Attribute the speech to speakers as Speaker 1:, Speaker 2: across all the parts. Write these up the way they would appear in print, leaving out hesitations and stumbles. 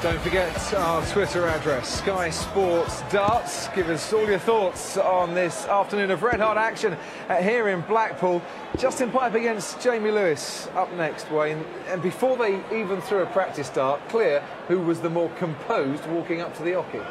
Speaker 1: Don't forget our Twitter address, Sky Sports Darts. Give us all your thoughts on this afternoon of red-hot action here in Blackpool. Justin Pipe against Jamie Lewis up next, Wayne. And before they even threw a practice dart, clear who was the more composed walking up to the oche.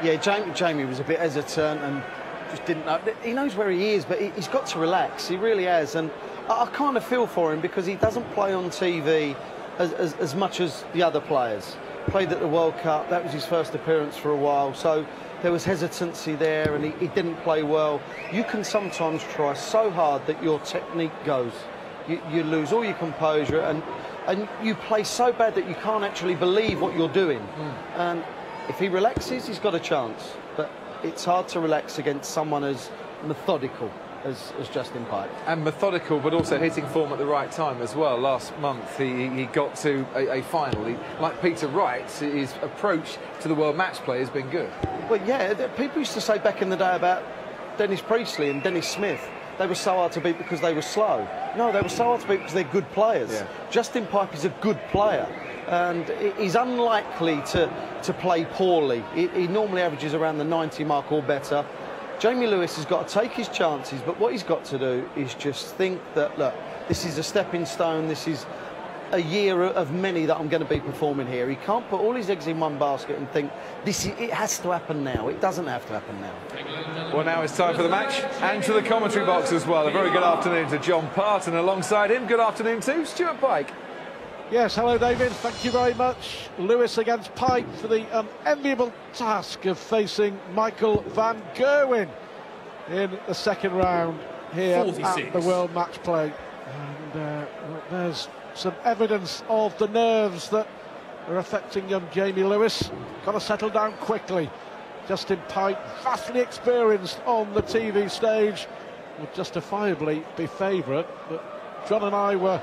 Speaker 2: Yeah, Jamie was a bit hesitant and just didn't know. He knows where he is, but he's got to relax. He really has. And I kind of feel for him because he doesn't play on TV as much as the other players. Played at the World Cup, that was his first appearance for a while, so there was hesitancy there and he didn't play well. You can sometimes try so hard that your technique goes. You lose all your composure and you play so bad that you can't actually believe what you're doing. And if he relaxes, he's got a chance. But it's hard to relax against someone as methodical as Justin Pipe. And
Speaker 1: methodical, but also hitting form at the right time as well. Last month he got to a final. Like Peter Wright, his approach to the World Matchplay has been good.
Speaker 2: Well, yeah, people used to say back in the day about Dennis Priestley and Dennis Smith, they were so hard to beat because they were slow. No, they were so hard to beat because they're good players. Yeah. Justin Pipe is a good player, and he's unlikely to play poorly. He normally averages around the 90 mark or better. Jamie Lewis has got to take his chances, but what he's got to do is just think that, look, this is a stepping stone, this is a year of many that I'm going to be performing here. He can't put all his eggs in one basket and think, it has to happen now. It doesn't have to happen now.
Speaker 1: Well, now it's time for the match and to the commentary box as well. A very good afternoon to John Parton. Alongside him, good afternoon to Stuart Pike.
Speaker 3: Yes, hello David, thank you very much. Lewis against Pipe for the unenviable task of facing Michael van Gerwen in the second round here
Speaker 4: 46.
Speaker 3: at the World Matchplay. And well, there's some evidence of the nerves that are affecting young Jamie Lewis. Got to settle down quickly. Justin Pipe, vastly experienced on the TV stage, would justifiably be favourite, but John and I were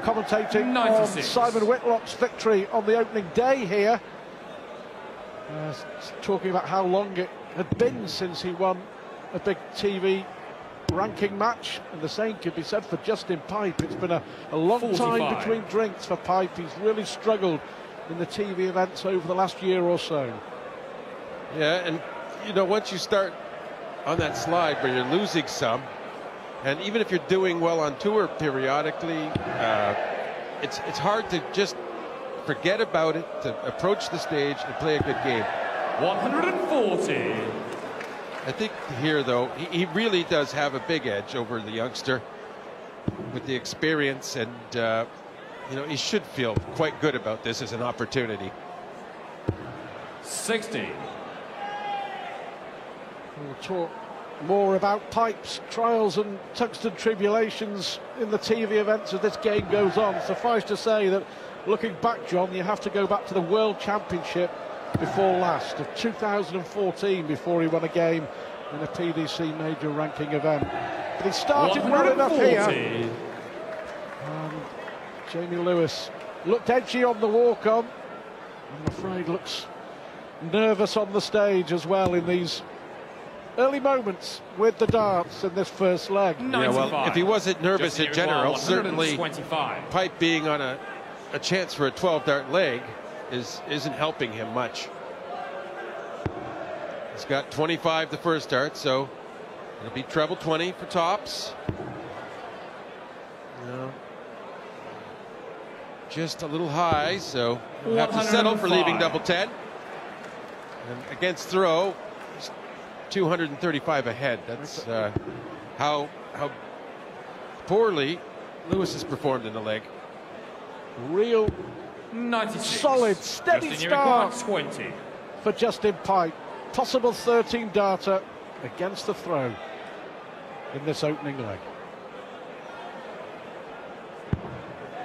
Speaker 3: commentating 96. On Simon Whitlock's victory on the opening day here, talking about how long it had been since he won a big TV ranking match, and the same could be said for Justin Pipe. It's been a long 45. Time between drinks for Pipe. He's really struggled in the TV events over the last year or so.
Speaker 5: Yeah, and you know, once you start on that slide where you're losing some, and even if you're doing well on tour periodically, it's hard to just forget about it, to approach the stage and play a good game.
Speaker 4: 140.
Speaker 5: I think here, though, he really does have a big edge over the youngster with the experience, and you know, he should feel quite good about this as an opportunity.
Speaker 4: 60.
Speaker 3: We'll talk more about Pipe's trials and tungsten tribulations in the TV events as this game goes on. Suffice to say that, looking back, John, you have to go back to the World Championship before last of 2014 before he won a game in a PDC major ranking event. But he started well enough here. And Jamie Lewis looked edgy on the walk-on. I'm afraid looks nervous on the stage as well in these early moments with the darts in this first leg.
Speaker 4: 95.
Speaker 5: Yeah, well, if he wasn't nervous in general, certainly Pipe being on a chance for a 12-dart leg isn't helping him much. He's got 25 the first dart, so it'll be treble 20 for tops. No. Just a little high, so he'll have to settle for leaving double 10. And against throw, 235 ahead. That's how poorly Lewis has performed in the leg.
Speaker 3: Real
Speaker 4: 96.
Speaker 3: Solid, steady start
Speaker 4: 20
Speaker 3: for Justin Pipe. Possible 13 darter against the throw in this opening leg.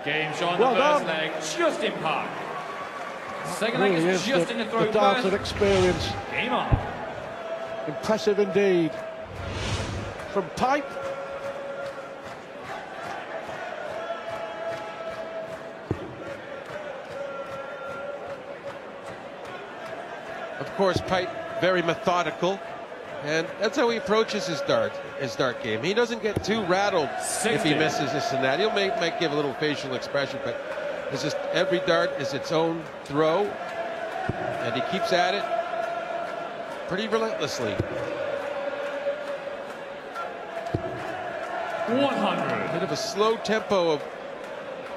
Speaker 4: Game shot on the first leg, Justin Pipe. Second leg is just in the throw.
Speaker 3: The darter experience.
Speaker 4: Game on.
Speaker 3: Impressive indeed from Pipe.
Speaker 5: Of course, Pipe very methodical, and that's how he approaches his dart game. He doesn't get too rattled 60. If he misses this and that. He'll might give a little facial expression, but it's just every dart is its own throw, And he keeps at it pretty relentlessly.
Speaker 4: 100.
Speaker 5: Bit of a slow tempo of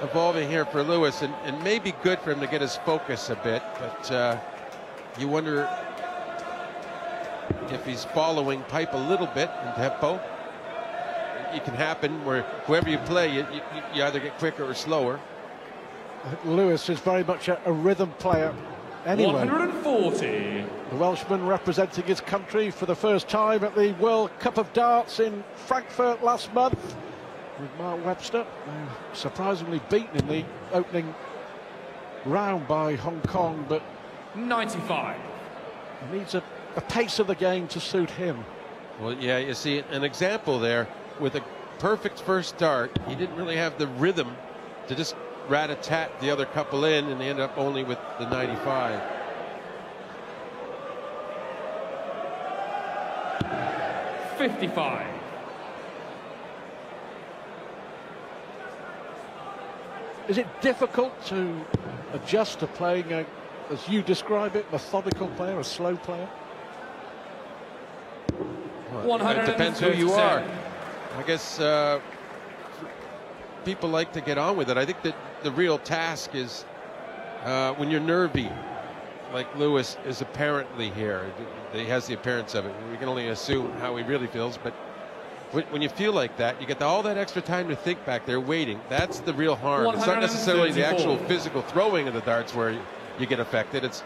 Speaker 5: evolving here for Lewis, and may be good for him to get his focus a bit, but you wonder if he's following Pipe a little bit in tempo. It can happen where whoever you play, you either get quicker or slower.
Speaker 3: I think Lewis is very much a rhythm player anyway.
Speaker 4: 140.
Speaker 3: The Welshman representing his country for the first time at the World Cup of Darts in Frankfurt last month, with Mark Webster, surprisingly beaten in the opening round by Hong Kong, but
Speaker 4: 95.
Speaker 3: he needs a pace of the game to suit him.
Speaker 5: Well, yeah, you see an example there with a perfect first start. He didn't really have the rhythm to just rat-a-tat the other couple in, and they end up only with the 95.
Speaker 4: $55.
Speaker 3: Is it difficult to adjust to playing a, as you describe it, methodical player, a slow player?
Speaker 5: Well, it depends who you are. I guess people like to get on with it. I think that the real task is when you're nervy, like Lewis is apparently here. He has the appearance of it. We can only assume how he really feels, but when you feel like that, you get all that extra time to think back there waiting. That's the real harm. It's not necessarily the actual physical throwing of the darts where you get affected. It's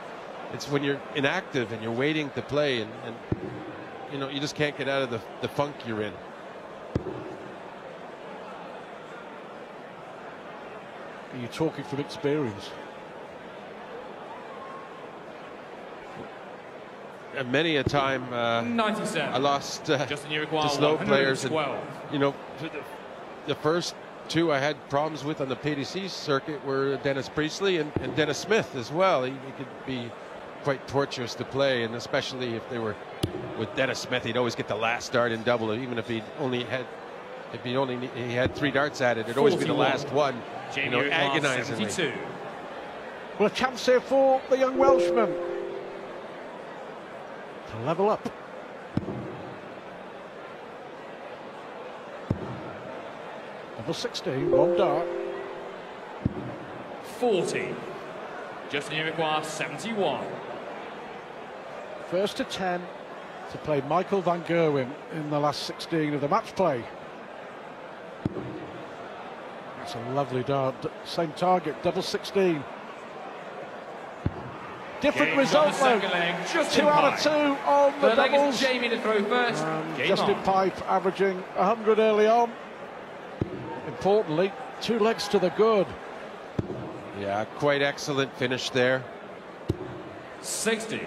Speaker 5: when you're inactive and you're waiting to play, and you know, you just can't get out of the funk you're in.
Speaker 3: Are you talking from experience?
Speaker 5: And many a time
Speaker 4: 97.
Speaker 5: I lost to slow players. And, you know, the first two I had problems with on the PDC circuit were Dennis Priestley and Dennis Smith as well. He could be quite torturous to play, and especially if they were with Dennis Smith, he'd always get the last dart in double, even if he had 3 darts at it, it'd always be the last one. You know, agonizingly.
Speaker 4: 72.
Speaker 3: Well, a chance here for the young Welshman to level up. Number 16, one dart.
Speaker 4: 40. Justin requires 71.
Speaker 3: First to 10 to play Michael van Gerwen in the last 16 of the match play. That's a lovely dart. Same target, double 16. Different result though. 2 out of 2 on the doubles.
Speaker 4: Jamie to throw first.
Speaker 3: Justin Pipe averaging 100 early on. Importantly, 2 legs to the good.
Speaker 5: Yeah, quite excellent finish there.
Speaker 4: 60.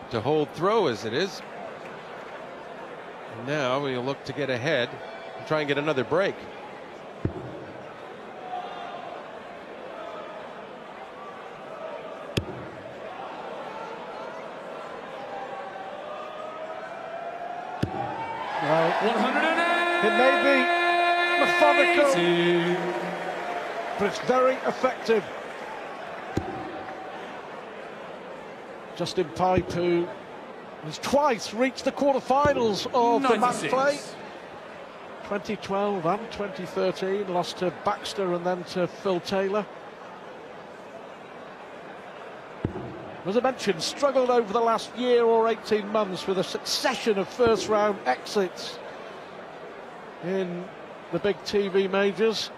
Speaker 5: To hold throw as it is. And now we'll look to get ahead and try and get another break.
Speaker 3: Well,
Speaker 4: 108.
Speaker 3: it may be methodical, but it's very effective. Justin Pipe, who has twice reached the quarterfinals of 96. The match play. 2012 and 2013, lost to Baxter and then to Phil Taylor. As I mentioned, struggled over the last year or 18 months with a succession of first round exits in the big TV majors.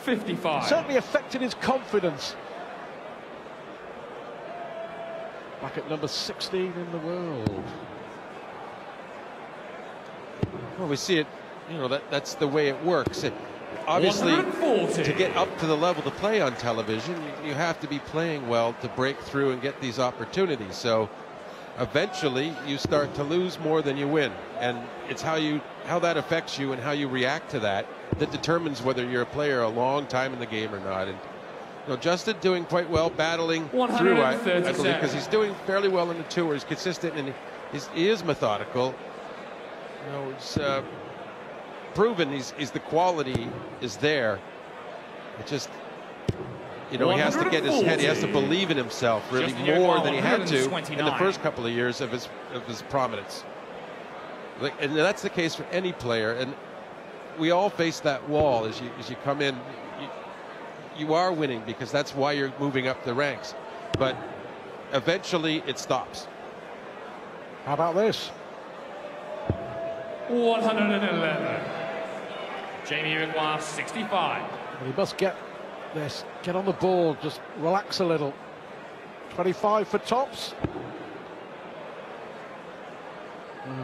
Speaker 4: 55.
Speaker 3: Certainly affected his confidence. Back at number 16 in the world.
Speaker 5: Well, we see it, you know, that's the way it works. Obviously,
Speaker 4: 140.
Speaker 5: To get up to the level to play on television, you have to be playing well to break through and get these opportunities. So eventually you start to lose more than you win, and it's how that affects you and how you react to that determines whether you're a player a long time in the game or not. And you know, Justin doing quite well, battling through, I believe, because he's doing fairly well in the tour. He's consistent and he is methodical. You know, it's proven the quality is there. It just You know, he has to get his head, he has to believe in himself really more than he had to in the first couple of years of his prominence. And that's the case for any player. And we all face that wall as you come in. You are winning because that's why you're moving up the ranks. But eventually it stops.
Speaker 3: How about this?
Speaker 4: 111. Jamie Requires 65.
Speaker 3: He must get this, get on the board, just relax a little. 25 for tops.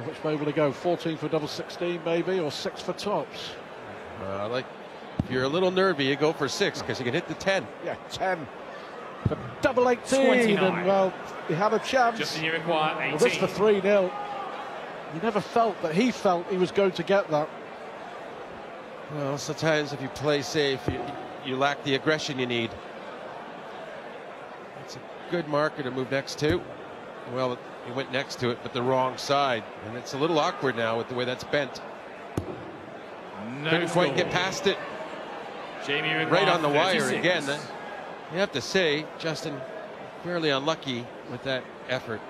Speaker 3: Which way will he go? 14 for double 16 maybe, or 6 for tops?
Speaker 5: Like, if you're a little nervy, you go for 6 because you can hit the 10.
Speaker 3: Yeah, 10 for double 18.
Speaker 4: 29.
Speaker 3: And well, he had a chance.
Speaker 4: Just you require 18.
Speaker 3: Well, this for 3-0. You never felt that he felt he was going to get that.
Speaker 5: Well, sometimes if you play safe, you lack the aggression you need. It's a good marker to move next to. Well, he went next to it, but the wrong side. And it's a little awkward now with the way that's bent. Couldn't quite get past it.
Speaker 4: Jamie
Speaker 5: right on the
Speaker 4: 36.
Speaker 5: wire again. You have to say, Justin, fairly unlucky with that effort.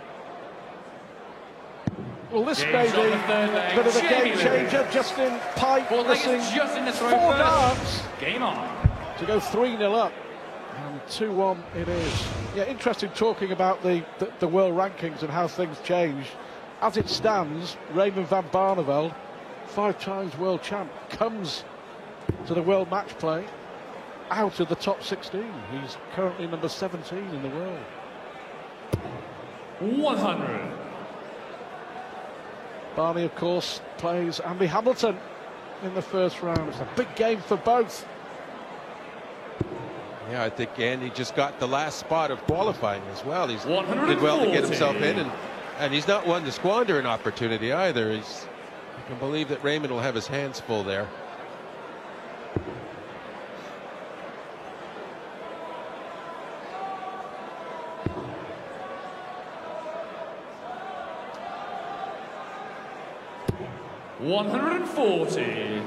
Speaker 3: Well, this may be a bit of a game changer. Justin Pipe missing
Speaker 4: just in the throw
Speaker 3: 4
Speaker 4: first.
Speaker 3: darts.
Speaker 4: Game on.
Speaker 3: To go 3-0 up. And 2-1 it is. Yeah, interesting talking about the world rankings and how things change. As it stands, Raymond van Barneveld, 5 times world champ, comes to the World Matchplay out of the top 16. He's currently number 17 in the world.
Speaker 4: 100.
Speaker 3: Barney, of course, plays Andy Hamilton in the first round. It's a big game for both.
Speaker 5: Yeah, I think Andy just got the last spot of qualifying as well. He's did
Speaker 4: 140.
Speaker 5: well to get himself in, and he's not one to squander an opportunity either. I can believe that Raymond will have his hands full there.
Speaker 4: $140.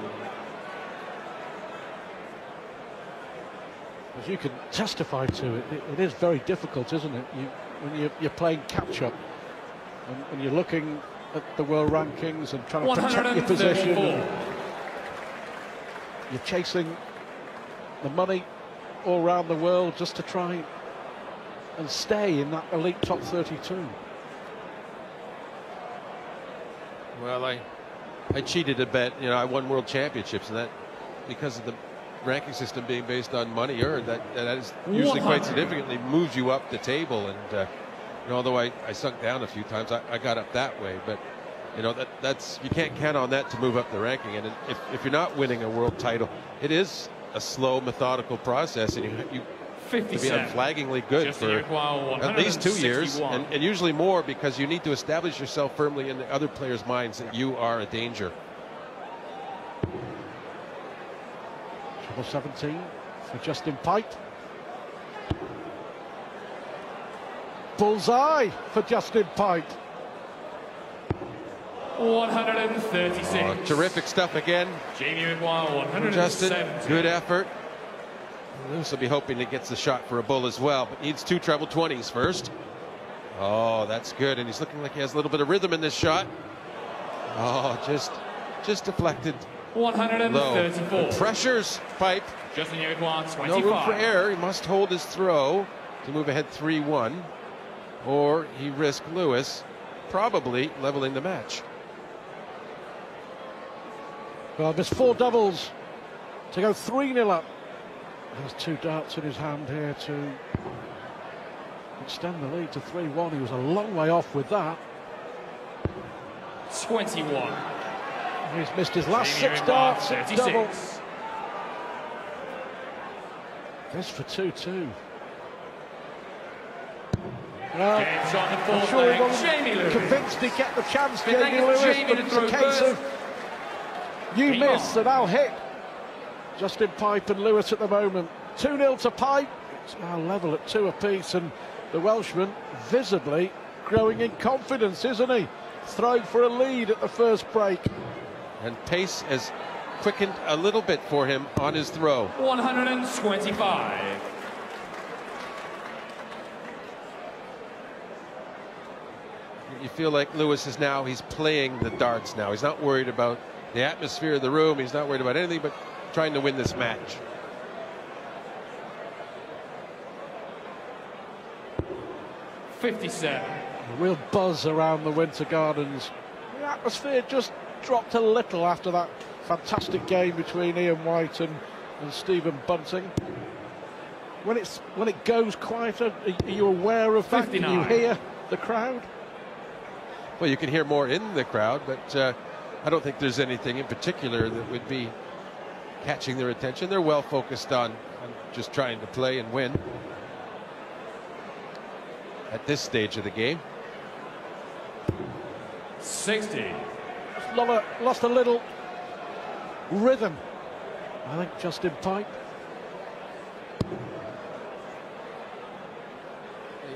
Speaker 3: As you can testify to it is very difficult, isn't it? When you're playing catch-up and you're looking at the world rankings and trying to protect your position. You're chasing the money all around the world just to try and stay in that elite top 32.
Speaker 5: Well, I cheated a bit. You know, I won world championships, and that because of the ranking system being based on money earned, that is usually quite significantly moves you up the table. And you know, although I sunk down a few times, I got up that way. But you know, that's you can't count on that to move up the ranking. And if you're not winning a world title, it is a slow, methodical process, and you to be unflaggingly good for at least 2 years, and usually more, because you need to establish yourself firmly in the other players' minds that you are a danger.
Speaker 3: Triple 17 for Justin Pipe. Bullseye for Justin Pipe.
Speaker 4: 136.
Speaker 5: Oh, terrific stuff again.
Speaker 4: Jamie Require 170.
Speaker 5: Justin, good effort. Lewis will be hoping he gets the shot for a bull as well, but needs 2 treble 20s first. Oh, that's good, and he's looking like he has a little bit of rhythm in this shot. Oh, just deflected.
Speaker 4: 134.
Speaker 5: Low. Pressures Pipe.
Speaker 4: Justin Require 25.
Speaker 5: No room for error. He must hold his throw to move ahead 3-1, or he risks Lewis probably leveling the match.
Speaker 3: Well, there's 4 doubles to go 3-0 up. There's 2 darts in his hand here to extend the lead to 3-1. He was a long way off with that.
Speaker 4: 21.
Speaker 3: He's missed his last 6 darts at double. This for 2-2. Well, I'm sure he wasn't convinced he'd get the chance, Jamie Lewis, but it's a case of you miss and I'll hit. Justin Pipe and Lewis at the moment. 2-0 to Pipe. It's now level at 2 apiece, and the Welshman visibly growing in confidence, isn't he? Throwing for a lead at the first break.
Speaker 5: And pace has quickened a little bit for him on his throw.
Speaker 4: 125.
Speaker 5: you feel like Lewis is now, he's playing the darts now. He's not worried about the atmosphere of the room. He's not worried about anything but trying to win this match.
Speaker 4: .57.
Speaker 3: A real buzz around the Winter Gardens. The atmosphere just dropped a little after that fantastic game between Ian White and Stephen Bunting. When it goes quieter, are you aware of that?
Speaker 4: 59.
Speaker 3: Can you hear the crowd?
Speaker 5: Well, you can hear more in the crowd, but I don't think there's anything in particular that would be catching their attention. They're well focused on just trying to play and win at this stage of the game.
Speaker 4: 60.
Speaker 3: Lost a little rhythm, I think, Justin Pipe.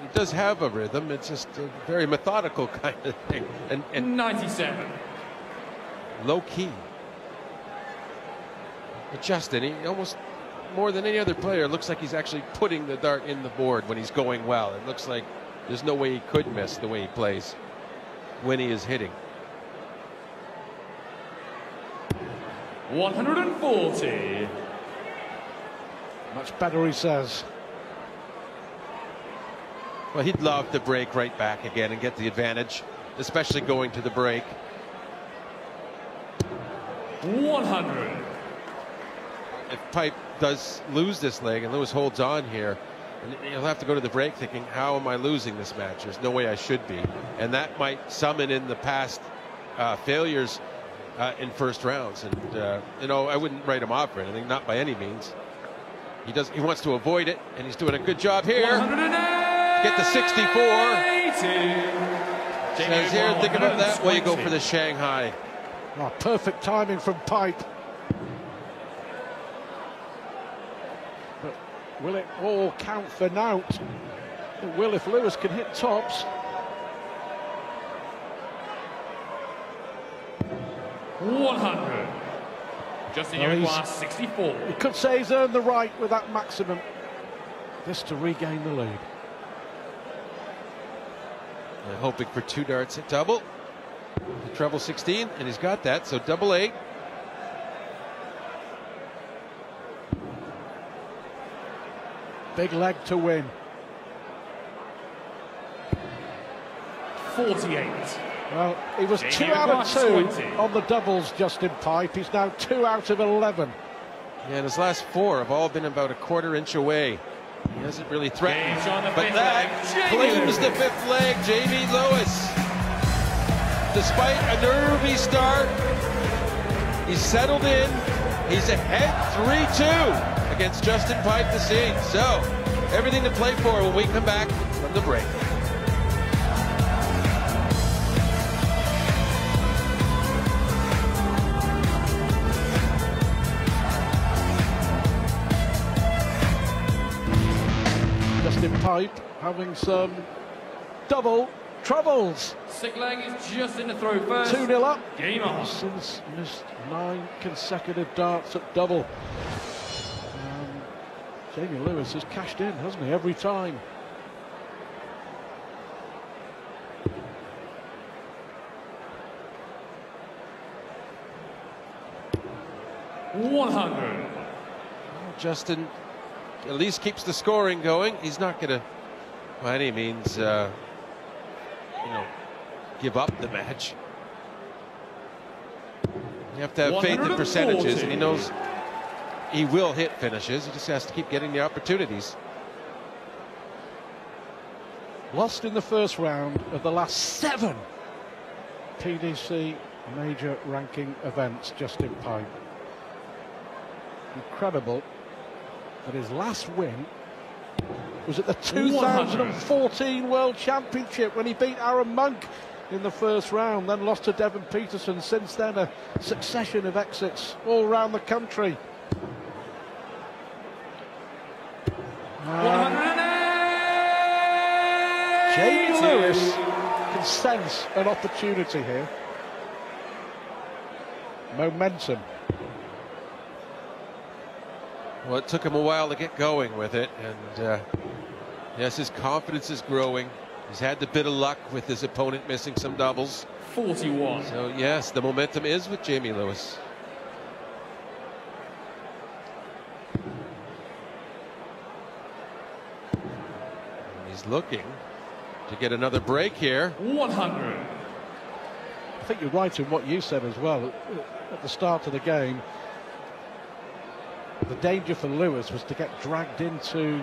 Speaker 5: He does have a rhythm. It's just a very methodical kind of thing. And
Speaker 4: 97.
Speaker 5: low key. But Justin, he almost more than any other player looks like he's actually putting the dart in the board when he's going well. It looks like there's no way he could miss the way he plays when he is hitting.
Speaker 4: 140.
Speaker 3: Much better, he says.
Speaker 5: Well, he'd love to break right back again and get the advantage, especially going to the break.
Speaker 4: 100.
Speaker 5: If Pipe does lose this leg and Lewis holds on here, he'll have to go to the break thinking, how am I losing this match? There's no way I should be. And that might summon in the past failures in first rounds. And, you know, I wouldn't write him off for anything, not by any means. He wants to avoid it, and he's doing a good job here. Get the 64. Says here, think about that way, go for the Shanghai.
Speaker 3: Oh, perfect timing from Pipe. But will it all count for Nout? It will if Lewis can hit tops.
Speaker 4: 100. Justin, you require 64.
Speaker 3: You could say he's earned the right with that maximum. This to regain the lead.
Speaker 5: And hoping for 2 darts at double. The treble 16, and he's got that, so double 8.
Speaker 3: Big leg to win.
Speaker 4: 48.
Speaker 3: Well, he was 2 out of 2 on the doubles, Justin Pipe. He's now 2 out of 11.
Speaker 5: Yeah, and his last 4 have all been about a quarter inch away. He hasn't really threatened, but that claims the 5th leg, Jamie Lewis. Despite a nervy start, he's settled in. He's ahead 3-2 against Justin Pipe this evening. So, everything to play for when we come back from the break.
Speaker 3: Justin Pipe having some double troubles.
Speaker 4: Sick leg is just in the throw first.
Speaker 3: 2-0 up.
Speaker 4: Game on.
Speaker 3: Since missed 9 consecutive darts at double. Jamie Lewis has cashed in, hasn't he, every time.
Speaker 4: $100.
Speaker 5: Justin at least keeps the scoring going. He's not going to, by any means, you know, give up the match. You have to have faith in percentages, and he knows he will hit finishes. He just has to keep getting the opportunities.
Speaker 3: Lost in the first round of the last 7 PDC major ranking events, Justin Pipe. Incredible that his last win was at the 2014 World Championship when he beat Aaron Monk in the first round, then lost to Devon Peterson. Since then, a succession of exits all around the country. Jamie Lewis can sense an opportunity here. Momentum.
Speaker 5: Well, it took him a while to get going with it, and yes, his confidence is growing. He's had the bit of luck with his opponent missing some doubles.
Speaker 4: 41.
Speaker 5: So yes, the momentum is with Jamie Lewis. He's looking to get another break here.
Speaker 4: 100.
Speaker 3: I think you're right in what you said as well at the start of the game. The danger for Lewis was to get dragged into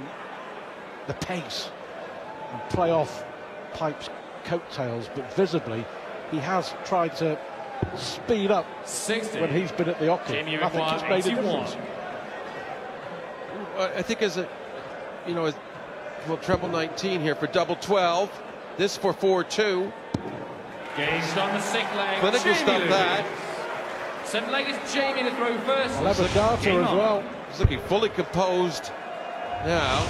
Speaker 3: the pace and play off Pipe's coattails, but visibly he has tried to speed up
Speaker 4: 60.
Speaker 3: when he's been at the octave. I think it's made a difference.
Speaker 5: I think as a, you know, well, treble 19 here for double 12. This for 4-2.
Speaker 4: Games on the 6th leg.
Speaker 5: Clinic will stop that.
Speaker 4: 7th leg is Jamie to throw first.
Speaker 3: Data as well.
Speaker 5: He's looking fully composed now.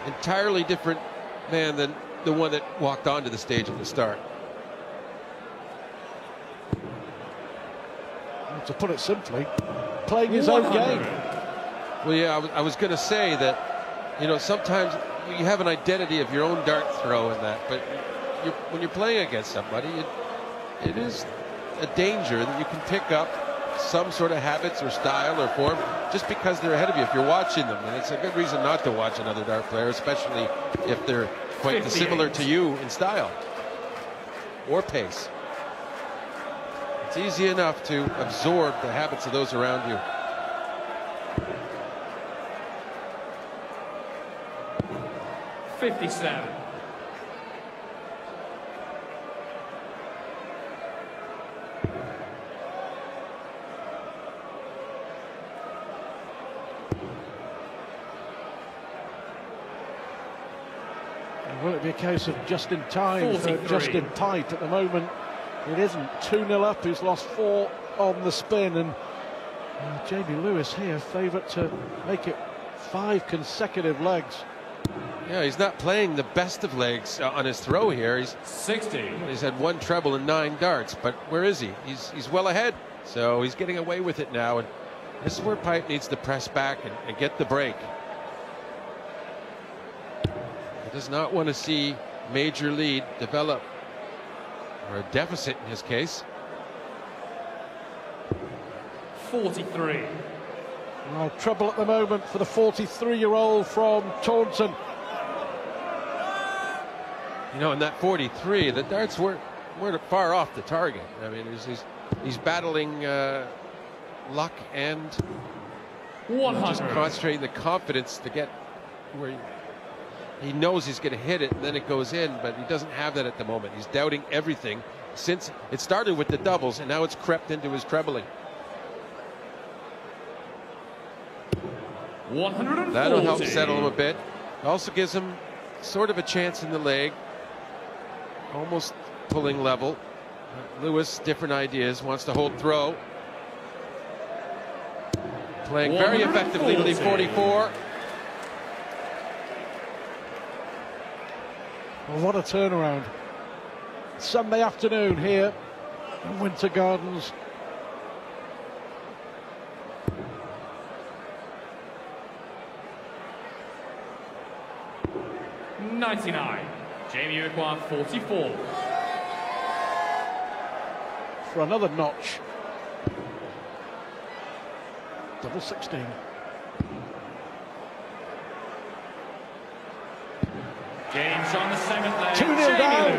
Speaker 5: Entirely different man than the one that walked onto the stage at the start.
Speaker 3: To put it simply, playing his own game.
Speaker 5: Well, yeah, I was going to say that, you know, sometimes you have an identity of your own dart throw in that, but when you're playing against somebody, it is a danger that you can pick up some sort of habits or style or form just because they're ahead of you if you're watching them. And it's a good reason not to watch another dart player, especially if they're quite dissimilar to you in style or pace. It's easy enough to absorb the habits of those around you.
Speaker 4: .57.
Speaker 3: Will it be a case of just in time for Justin Pipe? At the moment, it isn't. 2-0 up. He's lost 4 on the spin, and Jamie Lewis here, favourite to make it 5 consecutive legs.
Speaker 5: Yeah, he's not playing the best of legs on his throw here. He's
Speaker 4: 60.
Speaker 5: He's had 1 treble and 9 darts, but where is he? He's well ahead, so he's getting away with it now. And this is where Pipe needs to press back and get the break. He does not want to see major lead develop, or a deficit in his case.
Speaker 4: 43.
Speaker 3: Well, trouble at the moment for the 43-year-old from Taunton.
Speaker 5: You know, in that 43, the darts weren't far off the target. I mean, he's battling luck and
Speaker 4: 100.
Speaker 5: just concentrating the confidence to get where he knows he's going to hit it, and then it goes in, but he doesn't have that at the moment. He's doubting everything since it started with the doubles, and now it's crept into his trebling.
Speaker 4: 140.
Speaker 5: That'll help settle him a bit. Also gives him sort of a chance in the leg. Almost pulling level. Lewis, different ideas, wants to hold throw. Playing very effectively to leave 44.
Speaker 3: Well, what a turnaround. Sunday afternoon here in Winter Gardens.
Speaker 4: .99. Jamie required 44.
Speaker 3: For another notch. Double 16.
Speaker 4: Games on the 7th leg.
Speaker 3: 2-0 down.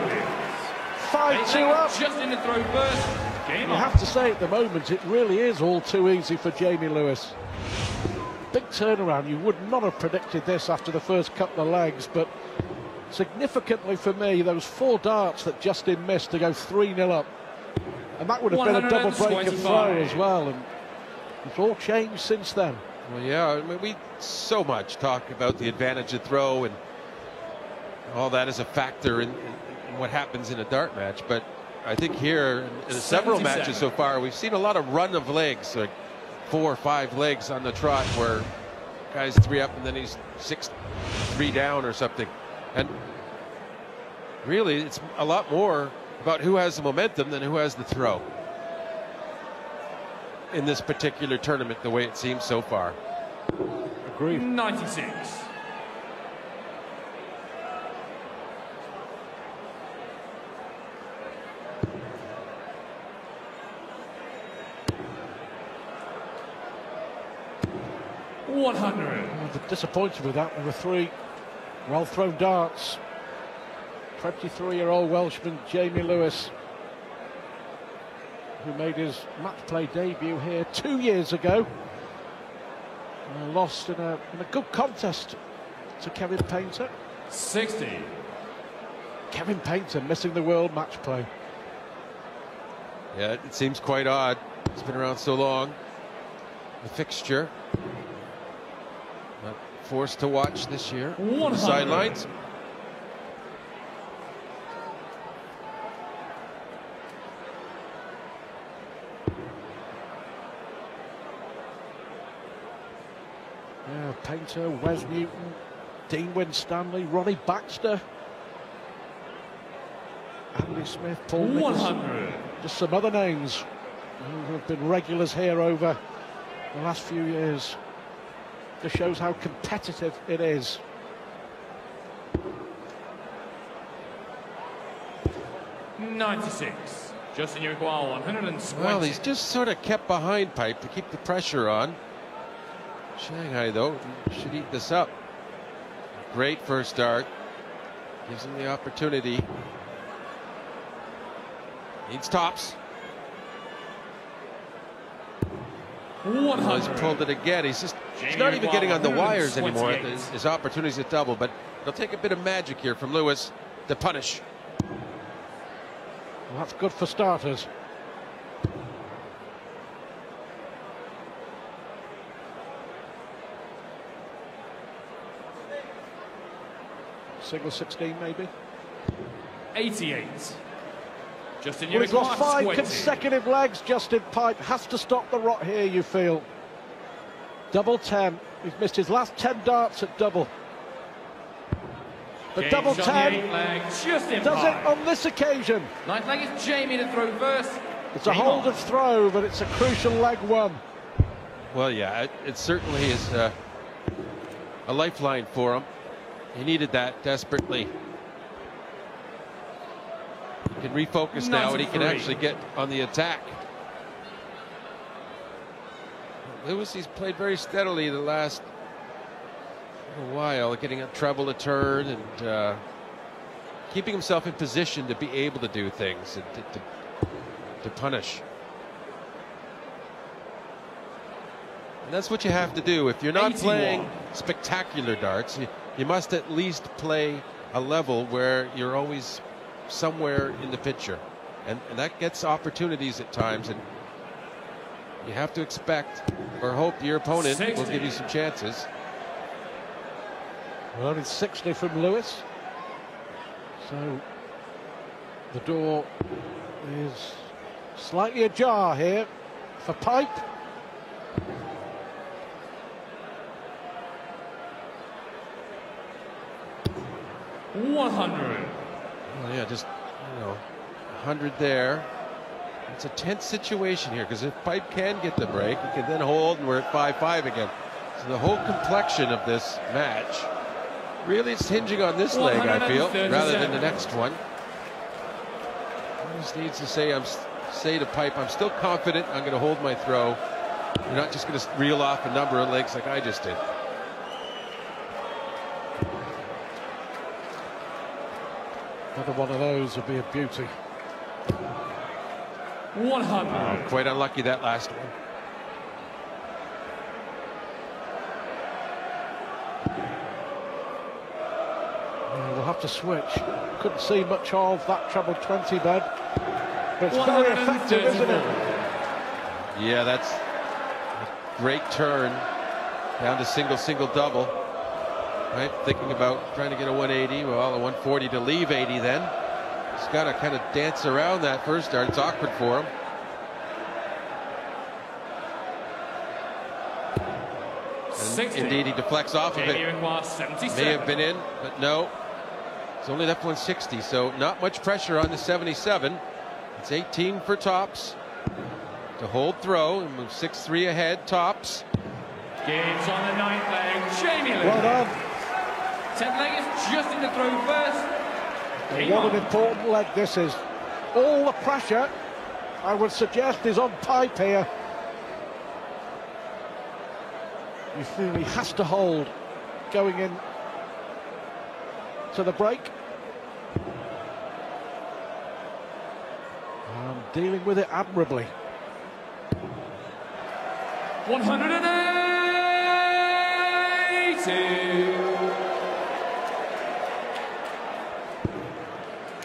Speaker 3: 5-2 up.
Speaker 4: Just in the throw first. Game
Speaker 3: You
Speaker 4: on.
Speaker 3: have to say at the moment it really is all too easy for Jamie Lewis. Big turnaround. You would not have predicted this after the first couple of legs, but significantly for me, those 4 darts that Justin missed to go 3-0 up, and that would have been a double break of throw as well, and it's all changed since then.
Speaker 5: Well, yeah, I mean, we so much talk about the advantage of throw, and all that is a factor in what happens in a dart match, but I think here in several matches so far, we've seen a lot of run of legs, like 4 or 5 legs on the trot where guy's 3 up and then he's 6-3 down or something. And really, it's a lot more about who has the momentum than who has the throw in this particular tournament, the way it seems so far.
Speaker 3: Agreed.
Speaker 4: 96. 100.
Speaker 3: I was disappointed with that. There were 3 well-thrown darts. 23-year-old Welshman Jamie Lewis, who made his match play debut here 2 years ago. Lost in a good contest to Kevin Painter.
Speaker 4: 60.
Speaker 3: Kevin Painter missing the World Matchplay.
Speaker 5: Yeah, it seems quite odd. It's been around so long. The fixture. Not forced to watch this year.
Speaker 4: 100.
Speaker 5: Sidelines.
Speaker 3: Yeah, Painter, Wes Newton, Dean Winstanley, Ronnie Baxter, Andy Smith, Paul Nicholson.
Speaker 4: 100.
Speaker 3: Just some other names who have been regulars here over the last few years. Just shows how competitive it is.
Speaker 4: $96. Justin, you require 120.
Speaker 5: Well, he's just sort of kept behind Pipe to keep the pressure on. Shanghai, though, should eat this up. Great first dart. Gives him the opportunity. Needs tops.
Speaker 4: 100.
Speaker 5: Oh, he's pulled it again. He's not even getting on the wires anymore. His opportunities at double, but it'll take a bit of magic here from Lewis to punish.
Speaker 3: Well, that's good for starters. Single 16 maybe.
Speaker 4: 88. Justin, you
Speaker 3: Well, he's lost
Speaker 4: require
Speaker 3: 5
Speaker 4: 20.
Speaker 3: consecutive legs. Justin Pipe has to stop the rot here, you feel. Double 10. He's missed his last 10 darts at double. The
Speaker 4: Games
Speaker 3: double
Speaker 4: on the
Speaker 3: 10
Speaker 4: 8 leg, just in
Speaker 3: does
Speaker 4: par.
Speaker 3: it on this occasion.
Speaker 4: 9th leg is Jamie to throw first.
Speaker 3: It's a hold of throw, but it's a crucial leg one.
Speaker 5: Well, yeah, it certainly is a lifeline for him. He needed that desperately. He can refocus now, and he can actually get on the attack. Lewis, he's played very steadily the last while, getting a treble a turn and keeping himself in position to be able to do things and to punish. And that's what you have to do. If you're not
Speaker 4: 81.
Speaker 5: playing spectacular darts, you must at least play a level where you're always somewhere in the picture. And that gets opportunities at times, and you have to expect or hope your opponent
Speaker 4: 60.
Speaker 5: will give you some chances.
Speaker 3: Well, it's 60 from Lewis. So the door is slightly ajar here for Pipe.
Speaker 4: $100.
Speaker 5: Well, yeah, just 100 there. It's a tense situation here, because if Pipe can get the break, he can then hold, and we're at 5-5 again. So the whole complexion of this match really is hinging on this leg, I feel, rather than the next one. He just needs to say to Pipe, I'm still confident, I'm going to hold my throw. You're not just going to reel off a number of legs like I just did.
Speaker 3: Another one of those would be a beauty.
Speaker 4: 100.
Speaker 5: Quite unlucky that last one.
Speaker 3: We'll have to switch. Couldn't see much of that treble 20 bed, but it's very effective, isn't it?
Speaker 5: Yeah, that's a great turn down to single, double. Right, thinking about trying to get a 180, well, a 140 to leave 80 then. He's got to kind of dance around that first dart. It's awkward for him. And indeed, he deflects off of it. May have been in, but no. It's only left 160, so not much pressure on the 77. It's 18 for tops to hold throw and move 6-3 ahead. Tops.
Speaker 4: Games on the 9th leg. Jamie Lewis.
Speaker 3: Well done.
Speaker 4: 10th leg is just in the throw first.
Speaker 3: What an important leg this is. All the pressure, I would suggest, is on Pipe here. You feel he has to hold going in to the break. And dealing with it admirably.
Speaker 4: 180.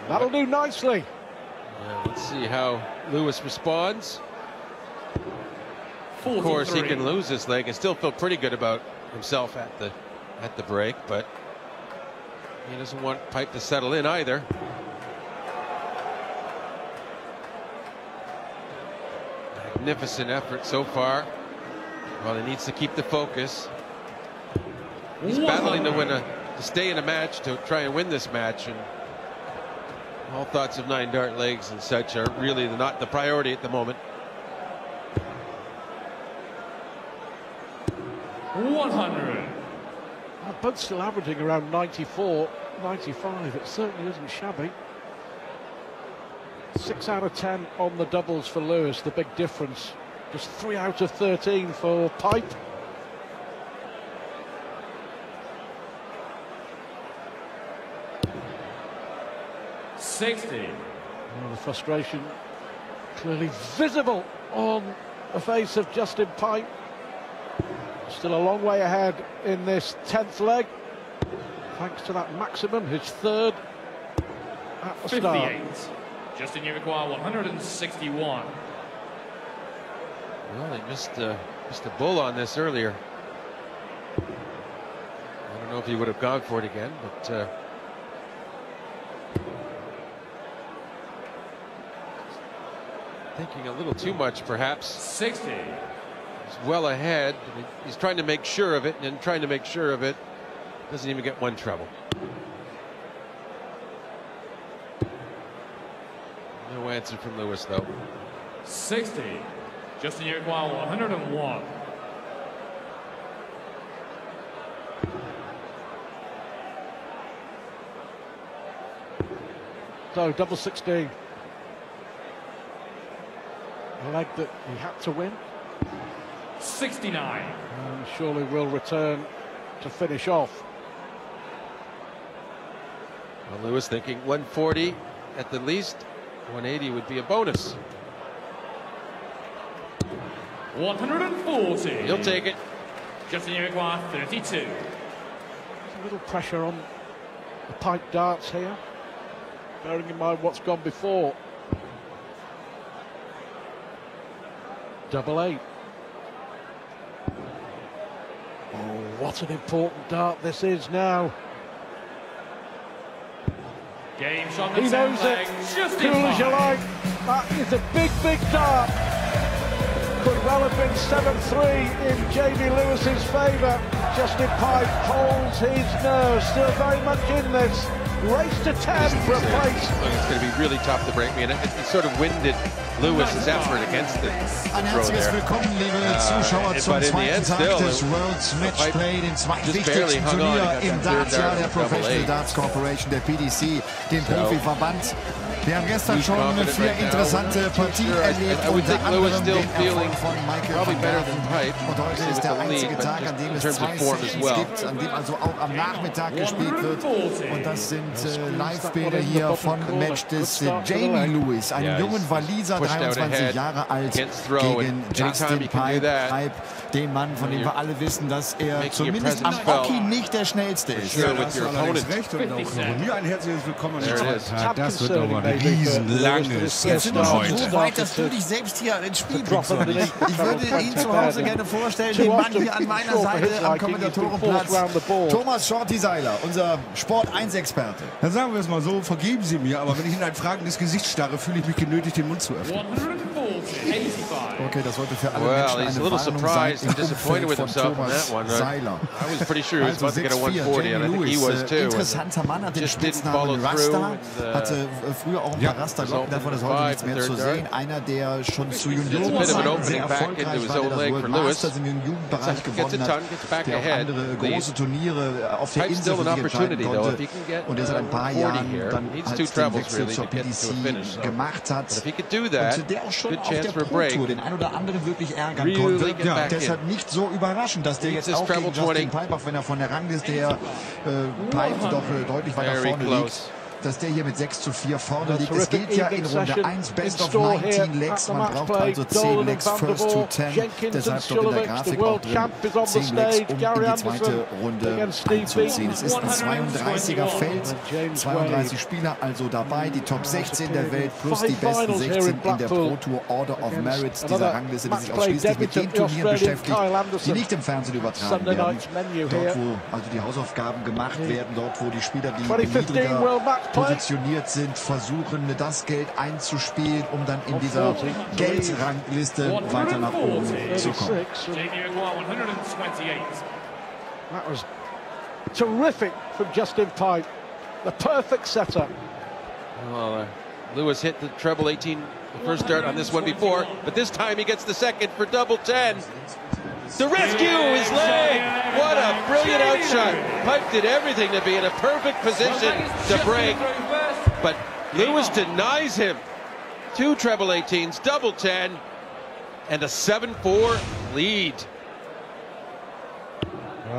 Speaker 3: That'll do nicely.
Speaker 5: Let's see how Lewis responds.
Speaker 4: 43.
Speaker 5: Of course, he can lose this leg and still feel pretty good about himself at the break, but he doesn't want Pipe to settle in either. Magnificent effort so far. Well, he needs to keep the focus. He's battling to stay in a match, to try and win this match, and all thoughts of 9 dart legs and such are really not the priority at the moment.
Speaker 4: 100.
Speaker 3: Both still averaging around 94, 95. It certainly isn't shabby. 6 out of 10 on the doubles for Lewis. The big difference, just 3 out of 13 for Pipe. Well, the frustration clearly visible on the face of Justin Pipe. Still a long way ahead in this 10th leg, thanks to that maximum, his 3rd at the
Speaker 4: 58.
Speaker 3: start.
Speaker 4: Justin, you require 161.
Speaker 5: Well, he missed a bull on this earlier. I don't know if he would have gone for it again, but thinking a little too much, perhaps.
Speaker 4: 60.
Speaker 5: He's well ahead. He's trying to make sure of it, and trying to make sure of it doesn't even get one treble. No answer from Lewis, though.
Speaker 4: 60. Justin, you require 101.
Speaker 3: So double 16. A leg that he had to win.
Speaker 4: 69.
Speaker 3: And surely will return to finish off.
Speaker 5: Well, Lewis thinking 140 at the least. 180 would be a bonus.
Speaker 4: 140.
Speaker 5: He'll take it.
Speaker 4: Justin, you require 32.
Speaker 3: There's a little pressure on the Pipe darts here, bearing in mind what's gone before. Double 8. Oh, what an important dart this is now.
Speaker 4: Game shot the
Speaker 3: He
Speaker 4: 10th
Speaker 3: knows
Speaker 4: leg.
Speaker 3: it.
Speaker 4: Just
Speaker 3: Cool
Speaker 4: in
Speaker 3: as you
Speaker 4: time.
Speaker 3: like. That is a big, big dart. Could well have been 7-3 in Jamie Lewis's favour. Justin Pipe holds his nerve, still very much in this. Race to 10 for a place.
Speaker 5: It's going to be really tough to break me, and it sort of winded Lewis's effort against the
Speaker 6: Ein
Speaker 5: throw
Speaker 6: herzliches
Speaker 5: there.
Speaker 6: Willkommen, liebe Zuschauer, zum
Speaker 5: but in the
Speaker 6: zweiten
Speaker 5: end
Speaker 6: Tag
Speaker 5: still,
Speaker 6: des World Matchplay, dem wichtigsten Turnier im Dartsjahr der Professional Darts Corporation, der PDC, dem Profiverband. Wir haben gestern schon 4 interessante Partien erlebt, unter anderem den Erfolg von Michael van Gerwen. Und heute ist der einzige Tag, an dem es 2 Sessions gibt, an dem also auch am Nachmittag gespielt wird. Und das sind Live-Bilder hier von Match des Jamie Lewis, einem jungen Waliser, 23 Jahre alt, gegen Justin Pipe, den Mann, von dem wir alle wissen, dass er zumindest am Hockey nicht der Schnellste ist.
Speaker 5: Sure, with your opponent.
Speaker 7: Recht und auch von mir ein herzliches Willkommen an den
Speaker 5: There it is.
Speaker 7: Tag. Das wird aber ein riesenlanges
Speaker 6: Jetzt sind wir schon so
Speaker 7: heute.
Speaker 6: weit, dass du dich selbst hier ins Spiel bringst. Ich würde ihn zu Hause gerne vorstellen, den Mann hier an meiner Seite am Kommentatorenplatz, Thomas Shorty Seiler, unser Sport-1-Experte.
Speaker 7: Dann sagen wir es mal so, vergeben Sie mir, aber wenn ich in ein fragendes Gesicht starre, fühle ich mich genötigt, den Mund zu öffnen.
Speaker 4: 140. 85.
Speaker 6: Okay, das sollte für alle
Speaker 5: Well,
Speaker 6: Menschen
Speaker 5: he's a
Speaker 6: eine
Speaker 5: little
Speaker 6: Warnung sein
Speaker 5: surprised
Speaker 6: im
Speaker 5: and disappointed with
Speaker 6: Umfeld von
Speaker 5: himself on
Speaker 6: Thomas
Speaker 5: that one.
Speaker 6: Seiler.
Speaker 5: I was pretty sure he was
Speaker 6: Also
Speaker 5: about to get a
Speaker 6: 6-4,
Speaker 5: 140, and I think he was too.
Speaker 6: Interessanter Mann, hat den
Speaker 5: Just didn't
Speaker 6: Spitznamen
Speaker 5: follow through.
Speaker 6: Rasta,
Speaker 5: And,
Speaker 6: hatte früher auch ein paar Rasta-Glocken, davon ist heute nichts mehr zu sehen. Einer, der schon zu Juniorenzeiten sehr erfolgreich war, der das World Masters im Jugendbereich gewonnen hat, der auch andere große Turniere auf der Insel für sich entscheiden konnte und der seit ein paar Jahren dann halt den Wechsel zur PDC gemacht hat und der auch schon auf der Pro-Tour den einen oder anderen wirklich ärgern konnte. Ja, deshalb nicht so überraschend, dass der jetzt auch gegen Justin Pipe, auch wenn er von der Rangliste her Pipe doch deutlich weiter vorne liegt, dass der hier mit 6:4 vorne liegt. Es geht ja in Runde 1 Best of 19 Legs. Man braucht also 10 Legs, First to 10. Deshalb doch in der Grafik auch drin 10 Legs, um in die zweite Runde einzuziehen. Es ist ein 32er Feld, 32 Spieler also dabei, die Top 16 der Welt plus die besten 16 in der Pro Tour Order of Merit dieser Rangliste, die sich ausschließlich mit den Turnieren beschäftigt, die nicht im Fernsehen übertragen werden. Dort, wo also die Hausaufgaben gemacht werden, dort, wo die Spieler, die niedriger positioniert sind, versuchen das Geld einzuspielen, um dann in dieser Geldrangliste weiter nach oben zu kommen.
Speaker 3: That was terrific from Justin Pipe. The perfect setup.
Speaker 5: Well, Lewis hit the treble 18 the first start on this one before, but this time he gets the second for double 10. The rescue, his leg! What a brilliant outshot. Pipe did everything to be in a perfect position to break, but Lewis denies him. 2 treble 18s, double 10, and a 7-4 lead.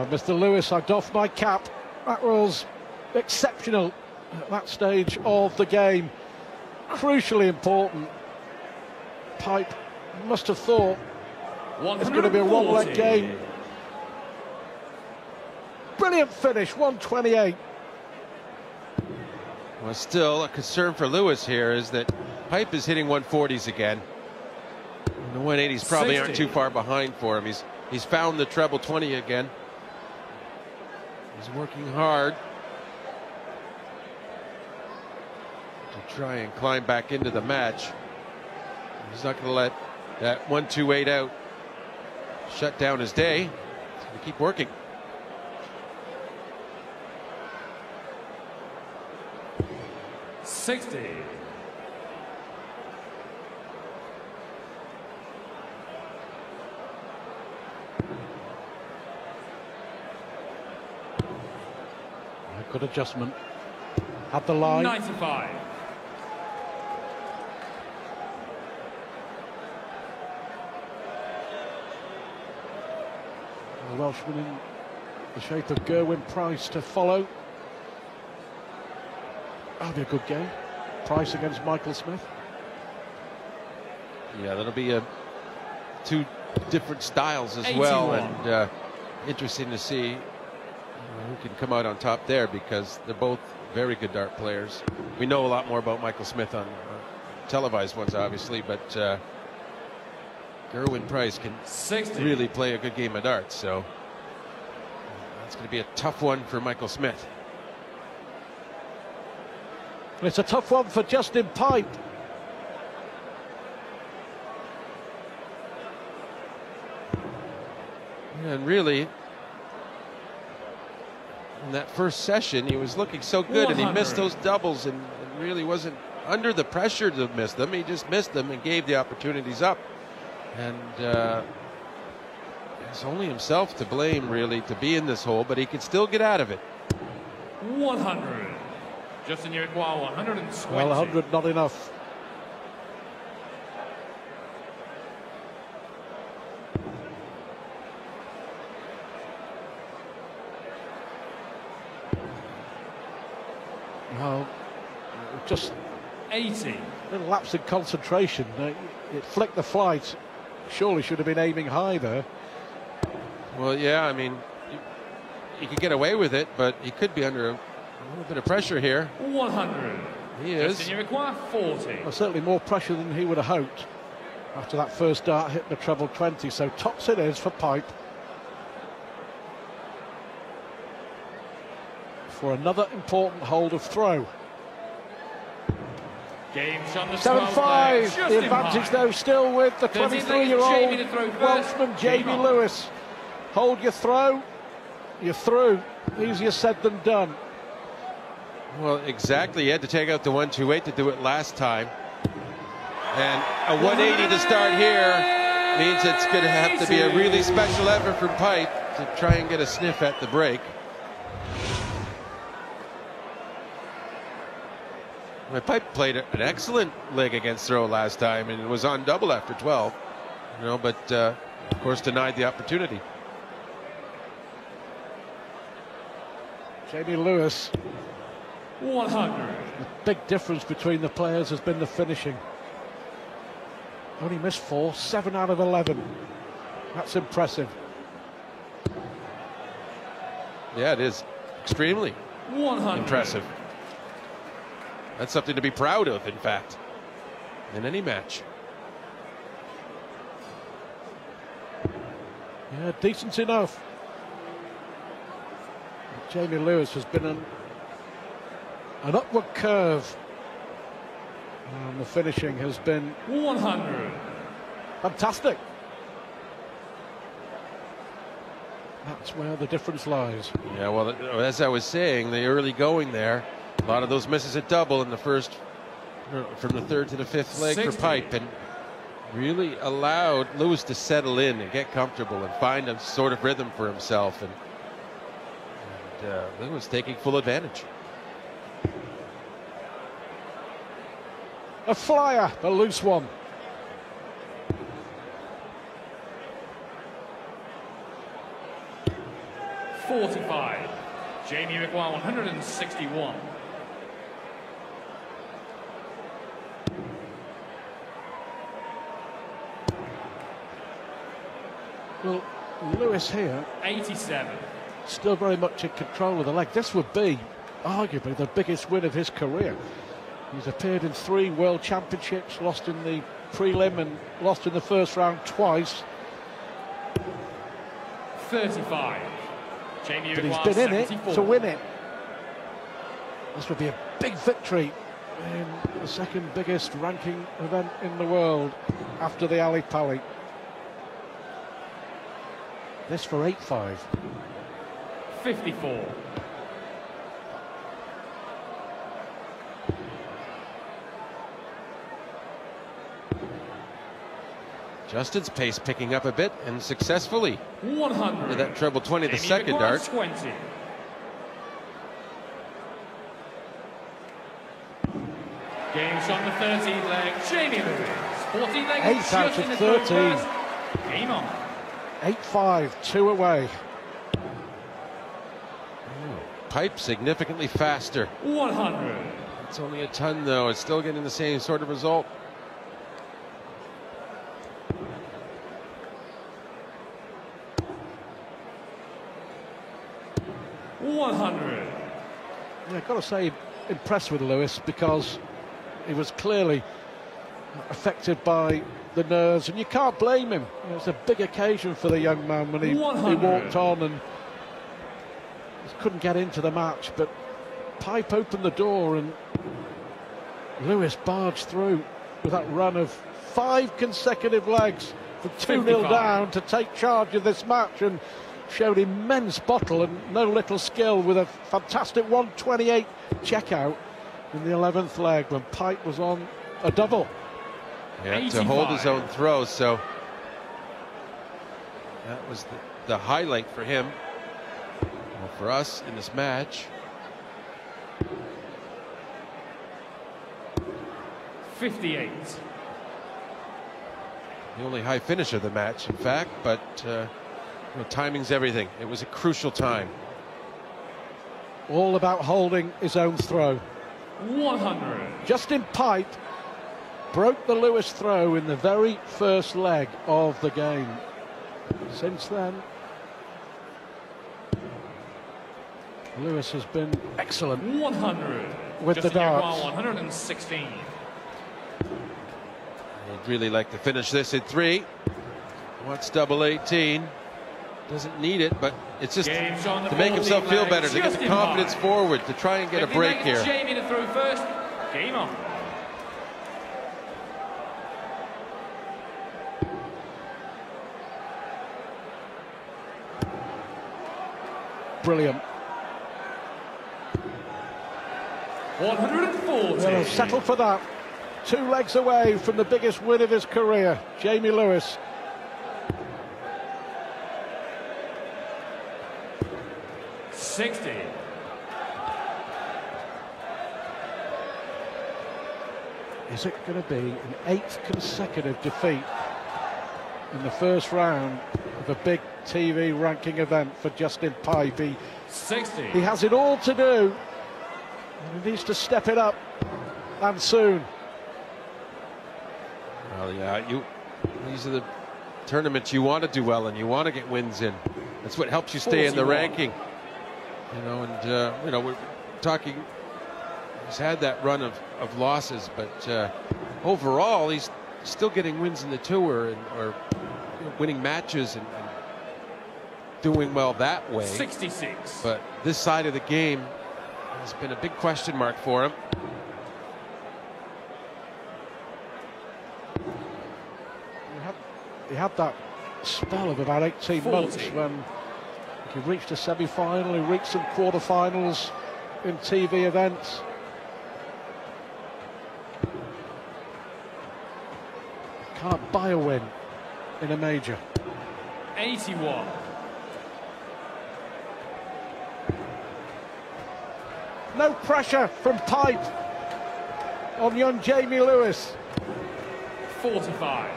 Speaker 3: Mr. Lewis, I doff my cap. That was exceptional at that stage of the game. Crucially important. Pipe must have thought it's going to be a one-leg game. Brilliant finish, 128.
Speaker 5: Well, still, a concern for Lewis here is that Pipe is hitting 140s again. And the 180s probably aren't too far behind for him. He's found the treble 20 again. He's working hard to try and climb back into the match. He's not going to let that 128 out shut down his day. He's going to keep working.
Speaker 3: Good adjustment. Had the line.
Speaker 4: 95.
Speaker 3: The Welshman in the shape of Gerwyn Price to follow. That'll be a good game. Price against Michael Smith.
Speaker 5: Yeah, that'll be 2 different styles as well, and interesting to see who can come out on top there, because they're both very good dart players. We know a lot more about Michael Smith on televised ones, obviously, but Gerwyn Price can really play a good game of darts, so it's going to be a tough one for Michael Smith.
Speaker 3: It's a tough one for Justin Pipe.
Speaker 5: And really, in that first session, he was looking so good, and he missed those doubles, and really wasn't under the pressure to miss them. He just missed them and gave the opportunities up. And it's only himself to blame, really, to be in this hole, but he could still get out of it.
Speaker 4: 100. Justin Iroquois, 120.
Speaker 3: Well, 100 not enough. Well, just
Speaker 4: 80.
Speaker 3: A little lapse in concentration. It flicked the flight. Surely should have been aiming high there.
Speaker 5: Well, yeah, I mean, he could get away with it, but he could be under a little bit of pressure here.
Speaker 4: 100.
Speaker 5: He is.
Speaker 4: Justin Iroquois, 40.
Speaker 3: Well, certainly more pressure than he would have hoped after that first dart hit the treble 20. So tops it is for Pipe. For another important hold of throw.
Speaker 4: Game shot the
Speaker 3: 7-5. The advantage, though, still with the 23-year-old Welshman Jamie Lewis. Hold your throw. You're through. Easier said than done.
Speaker 5: Well, exactly. He had to take out the 128 to do it last time. And a 180 to start here means it's going to have to be a really special effort from Pipe to try and get a sniff at the break. Pipe played an excellent leg against throw last time and was on double after 12. You know, but of course denied the opportunity.
Speaker 3: Jamie Lewis.
Speaker 4: 100.
Speaker 3: The big difference between the players has been the finishing. Only missed 4, 7 out of 11. That's impressive.
Speaker 5: Yeah, it is extremely
Speaker 4: 100.
Speaker 5: impressive. That's something to be proud of, in fact, in any match.
Speaker 3: Yeah, decent enough. Jamie Lewis has been an upward curve, and the finishing has been
Speaker 4: 100.
Speaker 3: fantastic. That's where the difference lies.
Speaker 5: Yeah, well, as I was saying, the early going there, a lot of those misses at double in the first, from the third to the fifth leg
Speaker 4: 60.
Speaker 5: for Pipe, and really allowed Lewis to settle in and get comfortable and find a sort of rhythm for himself. And Lewis taking full advantage.
Speaker 3: A flyer, a loose one.
Speaker 4: $45. Jamie require 161.
Speaker 3: Well, Lewis here,
Speaker 4: 87.
Speaker 3: still very much in control of the leg. This would be arguably the biggest win of his career. He's appeared in 3 World Championships, lost in the prelim and lost in the first round twice.
Speaker 4: 35. Jamie
Speaker 3: But he's
Speaker 4: requires
Speaker 3: been in
Speaker 4: 74.
Speaker 3: it to win it. This would be a big victory in the second biggest ranking event in the world after the Ali Pali. This for 8-5.
Speaker 4: 54.
Speaker 5: Justin's pace picking up a bit, and successfully.
Speaker 4: 100.
Speaker 5: With that treble 20, the
Speaker 4: Jamie
Speaker 5: second
Speaker 4: requires
Speaker 5: dart.
Speaker 4: 20. Game shot on the 13 leg. Jamie Lewis. 14 leg.
Speaker 3: 8 out
Speaker 4: just in
Speaker 3: of
Speaker 4: the
Speaker 3: 13.
Speaker 4: first. Game on.
Speaker 3: 8-5, 2 away.
Speaker 5: Pipe significantly faster.
Speaker 4: 100.
Speaker 5: It's only a ton, though. It's still getting the same sort of result.
Speaker 3: Yeah, I've got to say, impressed with Lewis, because he was clearly affected by the nerves, and you can't blame him. You know, it's a big occasion for the young man when he walked on and just couldn't get into the match, but Pipe opened the door and Lewis barged through with that run of 5 consecutive legs from 2-0 down to take charge of this match, and showed immense bottle and no little skill with a fantastic 128 checkout in the 11th leg when Pipe was on a double.
Speaker 5: Yeah,
Speaker 4: 85.
Speaker 5: to hold his own throw, so that was the highlight for him. Well, for us in this match.
Speaker 4: 58.
Speaker 5: The only high finish of the match, in fact, but you know, timing's everything. It was a crucial time.
Speaker 3: All about holding his own throw.
Speaker 4: 100.
Speaker 3: Justin Pipe broke the Lewis throw in the very first leg of the game. Since then, Lewis has been excellent
Speaker 4: 100
Speaker 3: with the darts.
Speaker 4: 116.
Speaker 5: He'd really like to finish this in 3. Wants double 18. Doesn't need it, but it's just to make himself feel better, to get the confidence forward, to try and get a break here.
Speaker 4: Jamie to throw first. Game on.
Speaker 3: Brilliant.
Speaker 4: 140.
Speaker 3: Well, settle for that. 2 legs away from the biggest win of his career, Jamie Lewis. Is it going to be an 8th consecutive defeat in the first round of a big TV ranking event for Justin Pipe. He
Speaker 4: 60.
Speaker 3: He has it all to do, and he needs to step it up, and soon.
Speaker 5: Well, yeah, these are the tournaments you want to do well and you want to get wins in. That's what helps you stay
Speaker 4: 41.
Speaker 5: in the ranking. You know, and you know, we're talking. He's had that run of losses, but overall, he's still getting wins in the tour or winning matches and doing well that way.
Speaker 4: 66.
Speaker 5: But this side of the game has been a big question mark for him.
Speaker 3: He had that spell of about 18 months when he reached a semi-final, he reached some quarter-finals in TV events. Can't buy a win in a major.
Speaker 4: 81.
Speaker 3: No pressure from Pipe on young Jamie Lewis.
Speaker 4: 45.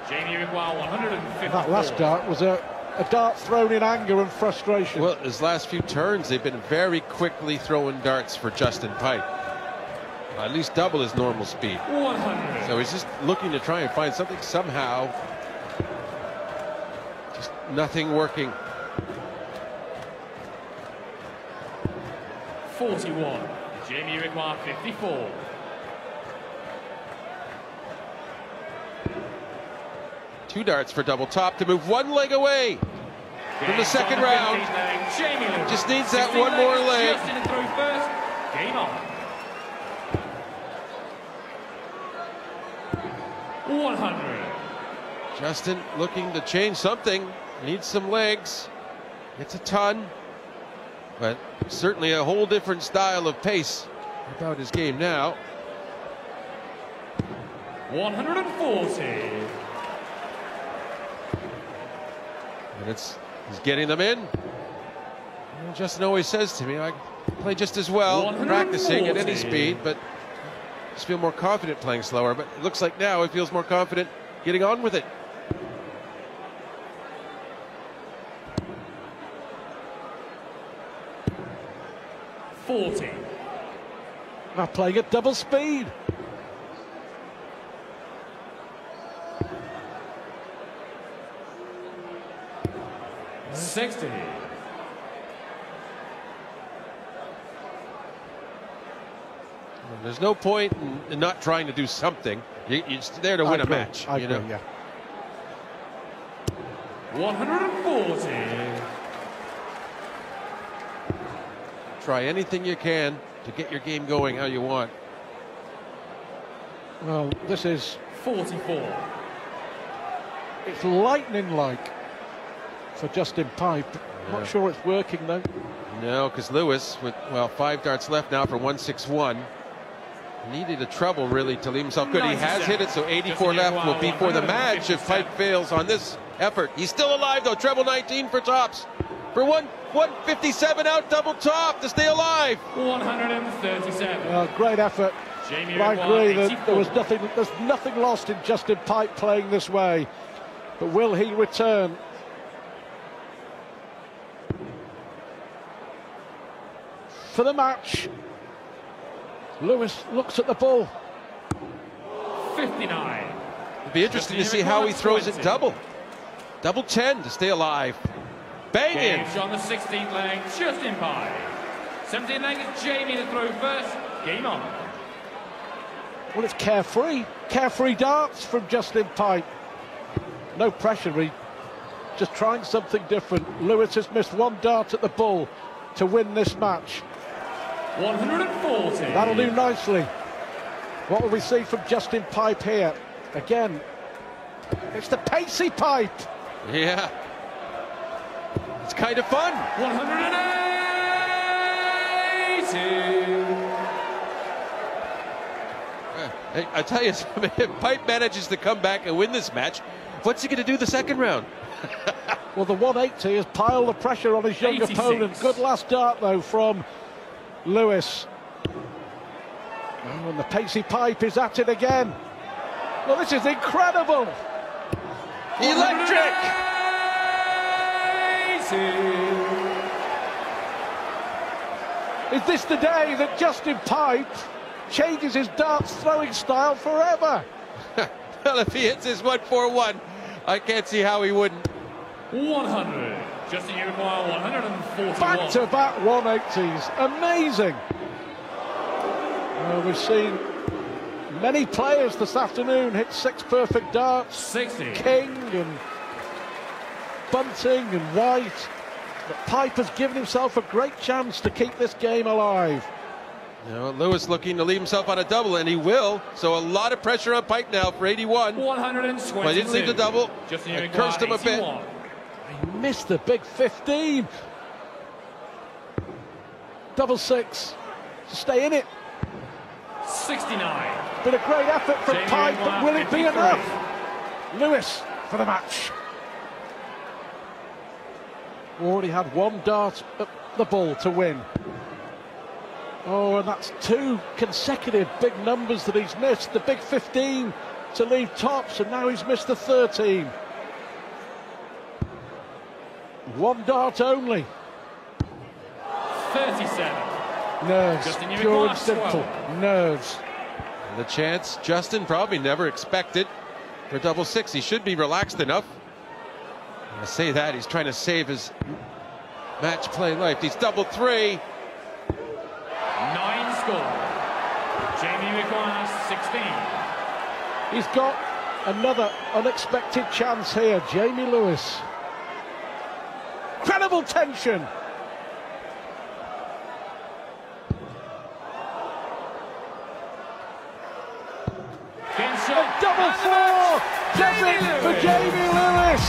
Speaker 4: Jamie require 150.
Speaker 3: That last dart was a dart thrown in anger and frustration.
Speaker 5: Well, his last few turns, they've been very quickly throwing darts for Justin Pipe. At least double his normal speed.
Speaker 4: 100.
Speaker 5: So he's just looking to try and find something somehow. Just nothing working.
Speaker 4: 41. Jamie require 54.
Speaker 5: Two darts for double top to move one leg away from the second round.
Speaker 4: Jamie Lewis.
Speaker 5: Just needs that one more leg.
Speaker 4: Justin in through first. Game on. 100.
Speaker 5: Justin looking to change something. Needs some legs. It's a ton. But certainly a whole different style of pace about his game now.
Speaker 4: 140.
Speaker 5: And he's getting them in. And Justin always says to me, I play just as well practicing at any speed, but just feel more confident playing slower. But it looks like now he feels more confident getting on with it.
Speaker 3: Now playing at double speed.
Speaker 4: $60.
Speaker 5: There's no point in not trying to do something. You're there to win a match.
Speaker 3: I agree, yeah.
Speaker 4: 140.
Speaker 5: Try anything you can to get your game going how you want.
Speaker 3: Well, this is
Speaker 4: 44.
Speaker 3: It's lightning-like for Justin Pipe.
Speaker 5: Yeah.
Speaker 3: Not sure it's working though.
Speaker 5: No, because Lewis, with, well, 5 darts left now for 161. Needed a treble really to leave himself good. He has hit it, so 84 left will be for the match if Pipe fails on this effort. He's still alive though, treble 19 for tops. For 157 out, double top to stay alive.
Speaker 4: 137.
Speaker 3: Great effort.
Speaker 4: Jamie,
Speaker 3: but I agree that there's nothing lost in Justin Pipe playing this way. But will he return? For the match, Lewis looks at the ball.
Speaker 4: 59.
Speaker 5: It'll be interesting to see how he throws it double. Double 10 to stay alive. Bang in.
Speaker 4: On the 16th leg, Justin Pipe. 17th leg is Jamie to throw first. Game on.
Speaker 3: Well, it's carefree darts from Justin Pipe. No pressure, he just trying something different. Lewis has missed one dart at the bull to win this match.
Speaker 4: 140.
Speaker 3: That'll do nicely. What will we see from Justin Pipe here? Again, it's the pacey Pipe.
Speaker 5: Yeah. It's kind of fun.
Speaker 4: 180.
Speaker 5: I tell you, if Pipe manages to come back and win this match, what's he going to do the second round?
Speaker 3: Well, the 180 has piled the pressure on his young
Speaker 4: 86.
Speaker 3: opponent. Good last dart, though, from Lewis. Oh, and the pacey Pipe is at it again. Well, this is incredible.
Speaker 5: Electric!
Speaker 3: Is this the day that Justin Pipe changes his darts throwing style forever?
Speaker 5: Well, if he hits his 141, I can't see how he wouldn't.
Speaker 4: 100. Justin, you require 141.
Speaker 3: Back-to-back 180s. Amazing. Well, we've seen many players this afternoon hit 6 perfect darts.
Speaker 4: 60.
Speaker 3: King and Bunting and White. But Pipe has given himself a great chance to keep this game alive.
Speaker 5: Now, Lewis looking to leave himself on a double, and he will. So a lot of pressure on Pipe now for 81.
Speaker 4: 122.
Speaker 5: Well, he didn't leave the double.
Speaker 4: I
Speaker 5: cursed him a bit.
Speaker 3: He missed the big 15. Double 6 to stay in it.
Speaker 4: 69.
Speaker 3: Been a great effort from Pipe, but will it be enough? Lewis for the match. Already had 1 dart at the ball to win. Oh, and that's 2 consecutive big numbers that he's missed. The big 15 to leave tops, and now he's missed the 13. 1 dart only.
Speaker 4: 37.
Speaker 3: Nerves,
Speaker 4: Justin,
Speaker 3: pure and simple. Nerves.
Speaker 5: And the chance Justin probably never expected for double 6. He should be relaxed enough. I say that, he's trying to save his match play life. He's double 3.
Speaker 4: 9 score. Jamie requires 16.
Speaker 3: He's got another unexpected chance here, Jamie Lewis. Incredible tension. A double 4 does it for Jamie Lewis.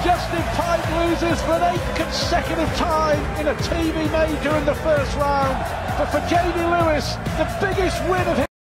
Speaker 3: Justin Pipe loses for an 8th consecutive time in a TV major in the first round. But for Jamie Lewis, the biggest win of his